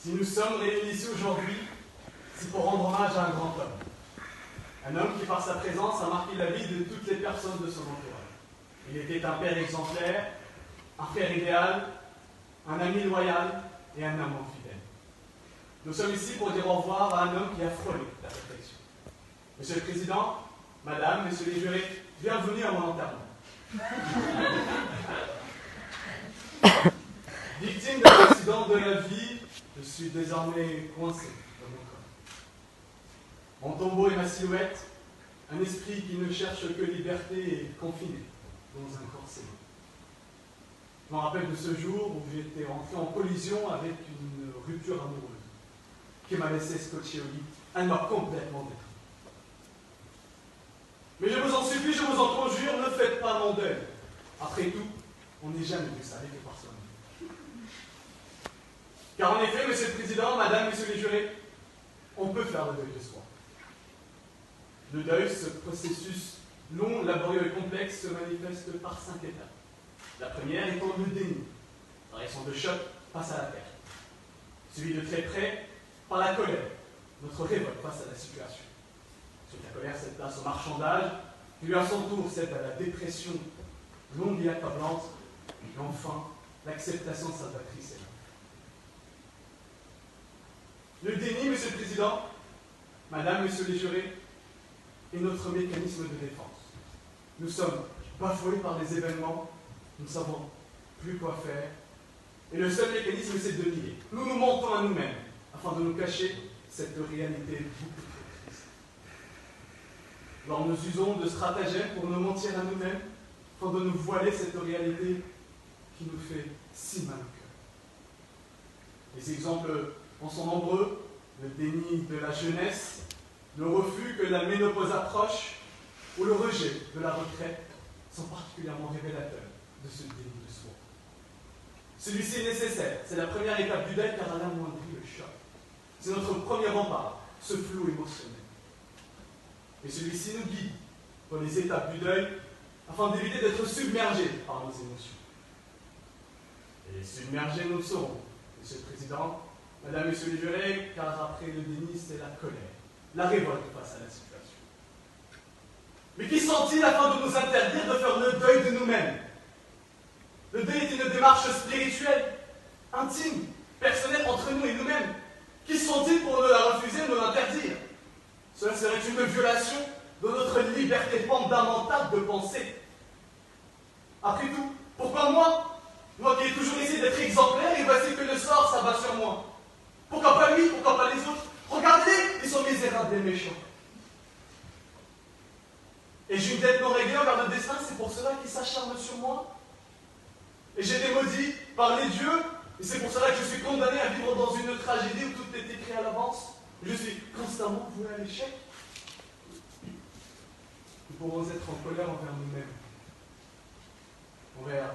Si nous sommes réunis ici aujourd'hui, c'est pour rendre hommage à un grand homme. Un homme qui, par sa présence, a marqué la vie de toutes les personnes de son entourage. Il était un père exemplaire, un frère idéal, un ami loyal et un amant fidèle. Nous sommes ici pour dire au revoir à un homme qui a frôlé la réflexion. Monsieur le Président, Madame, Messieurs les jurés, bienvenue à mon enterrement. Victime d'un accident de la vie, je suis désormais coincé dans mon corps. Mon tombeau est ma silhouette, un esprit qui ne cherche que liberté et confiné dans un corps scellé. Je me rappelle de ce jour où j'étais entré en collision avec une rupture amoureuse qui m'a laissé scotché au lit. Elle m'a complètement détruit. Mais je vous en supplie, je vous en conjure, ne faites pas mon deuil. Après tout, on n'est jamais plus salé que par soi-même. Car en effet, Monsieur le Président, Madame, Messieurs les jurés, on peut faire le deuil de soi. Le deuil, ce processus long, laborieux et complexe, se manifeste par 5 étapes. La première étant le déni, la réaction de choc face à la perte. Suivi de très près par la colère, notre révolte face à la situation. Ensuite, la colère cède place au marchandage, puis à son tour cède à la dépression longue et accablante, et enfin, l'acceptation salvatrice est là. Le déni, Monsieur le Président, Madame, Messieurs les jurés, est notre mécanisme de défense. Nous sommes bafoués par les événements, nous ne savons plus quoi faire, et le seul mécanisme, c'est de nier. Nous nous mentons à nous-mêmes, afin de nous cacher cette réalité beaucoup trop triste. Alors nous usons de stratagèmes pour nous mentir à nous-mêmes, afin de nous voiler cette réalité qui nous fait si mal au cœur. Les exemples en sont nombreux, le déni de la jeunesse, le refus que la ménopause approche, ou le rejet de la retraite sont particulièrement révélateurs de ce déni de soi. Celui-ci est nécessaire, c'est la première étape du deuil car elle amoindrit le choc. C'est notre premier rempart, ce flou émotionnel. Et celui-ci nous guide dans les étapes du deuil afin d'éviter d'être submergés par nos émotions. Et submergés nous le serons, Monsieur le Président, Madame, Messieurs les jurés, car après le déni, c'est la colère, la révolte face à la situation. Mais qui sont-ils afin de nous interdire de faire le deuil de nous-mêmes? Le deuil est une démarche spirituelle, intime, personnelle entre nous et nous-mêmes. Qui sont-ils pour nous la refuser, nous l'interdire? Cela serait une violation de notre liberté fondamentale de penser. Après tout, pourquoi moi? Moi qui ai toujours essayé d'être exemplaire, et voici que le sort s'abat sur moi. Pourquoi pas lui? Pourquoi pas les autres? Regardez, ils sont misérables et méchants. Et j'ai une dette non réglée envers le destin, c'est pour cela qu'il s'acharne sur moi. Et j'ai été maudit par les dieux, et c'est pour cela que je suis condamné à vivre dans une tragédie où tout est écrit à l'avance. Je suis constamment voué à l'échec. Nous pourrons être en colère envers nous-mêmes, envers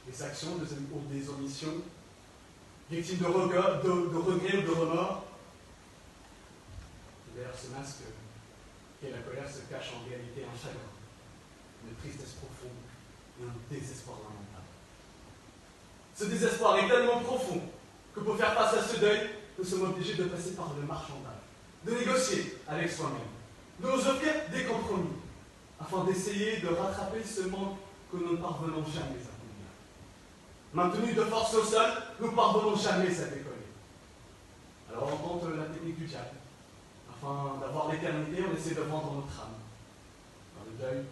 les actions ou des omissions, victimes de regrets ou de remords. Derrière ce masque qu'est la colère se cache en réalité un chagrin, une tristesse profonde et un désespoir lamentable. Ce désespoir est tellement profond que pour faire face à ce deuil, nous sommes obligés de passer par le marchandage, de négocier avec soi-même, de nous offrir des compromis, afin d'essayer de rattraper ce manque que nous ne parvenons jamais à combler. Maintenus de force au sol, nous ne parvenons jamais à décoller. Alors on tente la technique du diable. Afin d'avoir l'éternité, on essaie de vendre notre âme. Dans le deuil,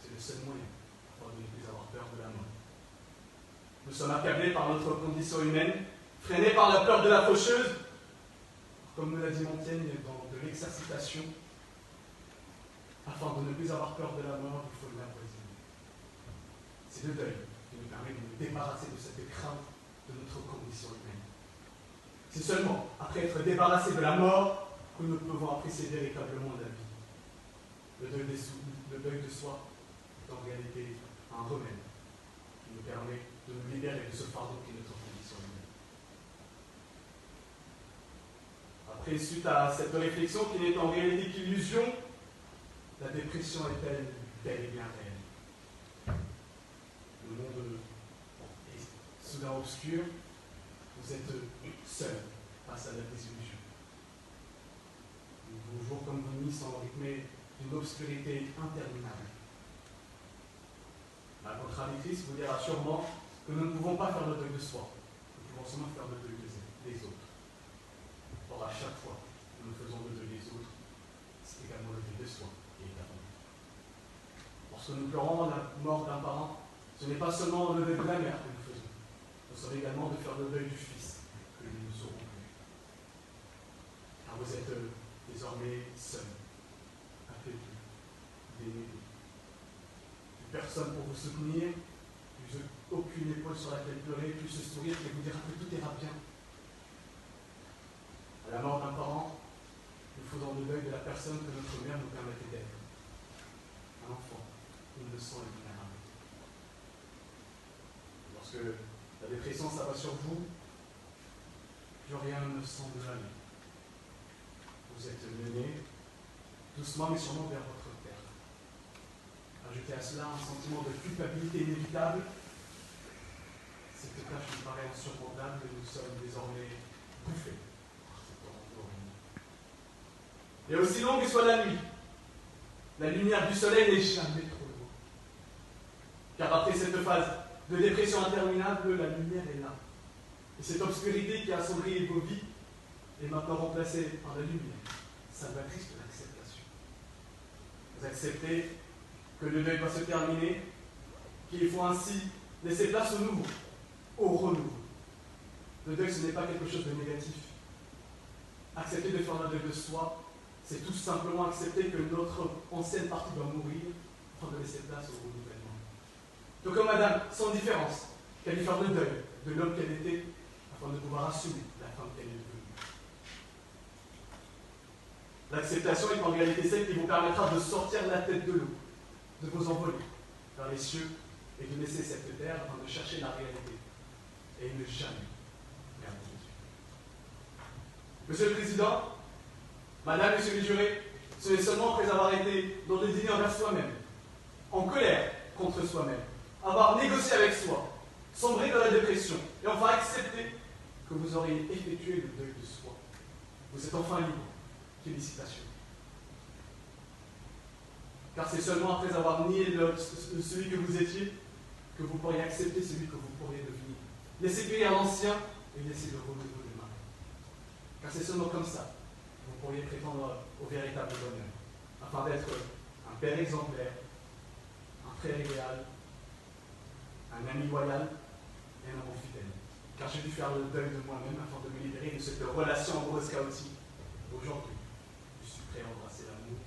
c'est le seul moyen pour ne plus avoir peur de la mort. Nous sommes accablés par notre condition humaine, freinés par la peur de la faucheuse. Comme nous l'a dit Montaigne, dans de l'exercitation, afin de ne plus avoir peur de la mort, il faut l'avoisiner. C'est le deuil qui nous permet de nous débarrasser de cette crainte de notre condition humaine. C'est seulement après être débarrassé de la mort que nous pouvons apprécier véritablement la vie. Le deuil de soi est en réalité un remède qui nous permet de nous libérer de ce fardeau qui est notre condition humaine. Après, suite à cette réflexion qui n'est en réalité qu'illusion, la dépression est-elle bel et bien réelle? Le monde est soudain obscur, vous êtes seul, face à la désillusion. Vos jours comme vos nuits sont rythmés d'une obscurité interminable. La contradictrice vous dira sûrement que nous ne pouvons pas faire le deuil de soi, nous pouvons seulement faire le deuil des autres. Or, à chaque fois que nous faisons le deuil des autres, c'est également le deuil de soi qui est à nous. Lorsque nous pleurons la mort d'un parent, ce n'est pas seulement le deuil de la mère que nous faisons, nous sommes également de faire le deuil du fils que nous aurons plus. Car vous êtes désormais seuls, affaiblis, dénudés. Plus personne pour vous soutenir, plus aucune épaule sur laquelle pleurer, plus ce sourire qui vous dira que tout ira bien. À la mort d'un parent, nous faisons le deuil de la personne que notre mère nous permettait d'être. Un enfant, innocent et vulnérable. Lorsque la dépression s'abat sur vous, plus rien ne semble aller. Vous êtes mené, doucement mais sûrement, vers votre terre. Ajoutez à cela un sentiment de culpabilité inévitable. Cette tâche nous paraît insurmontable et nous sommes désormais bouffés par ce torrent d'horreur. Et aussi longue que soit la nuit, la lumière du soleil n'est jamais trop loin. Car après cette phase de dépression interminable, la lumière est là. Et cette obscurité qui a assombri vos vies est maintenant remplacée par la lumière, salvatrice de l'acceptation. Vous acceptez que le deuil doit se terminer, qu'il faut ainsi laisser place au nouveau, au renouveau. Le deuil, ce n'est pas quelque chose de négatif. Accepter de faire le deuil de soi, c'est tout simplement accepter que notre ancienne partie doit mourir afin de laisser place au renouvellement. Donc comme madame, sans différence, qu'elle dû faire le deuil de l'homme qu'elle était afin de pouvoir assumer la femme qu'elle est devenue. L'acceptation est en réalité celle qui vous permettra de sortir la tête de l'eau, de vous envoler vers les cieux et de laisser cette terre afin de chercher la réalité et ne jamais perdre Jésus. Monsieur le Président, Madame, Monsieur les jurés, ce n'est seulement après avoir été dans le déni envers soi-même, en colère contre soi-même, avoir négocié avec soi, sombré dans la dépression et enfin accepter que vous auriez effectué le deuil de soi. Vous êtes enfin libre. Félicitations. Car c'est seulement après avoir nié celui que vous étiez que vous pourriez accepter celui que vous pourriez devenir. Laissez périr l'ancien et laissez le renouveau démarrer. Car c'est seulement comme ça que vous pourriez prétendre au véritable bonheur, afin d'être un père exemplaire, un frère idéal, un ami loyal et un amant fidèle. Car j'ai dû faire le deuil de moi-même afin de me libérer de cette relation amoureuse chaotique. Aujourd'hui, je suis prêt à embrasser l'amour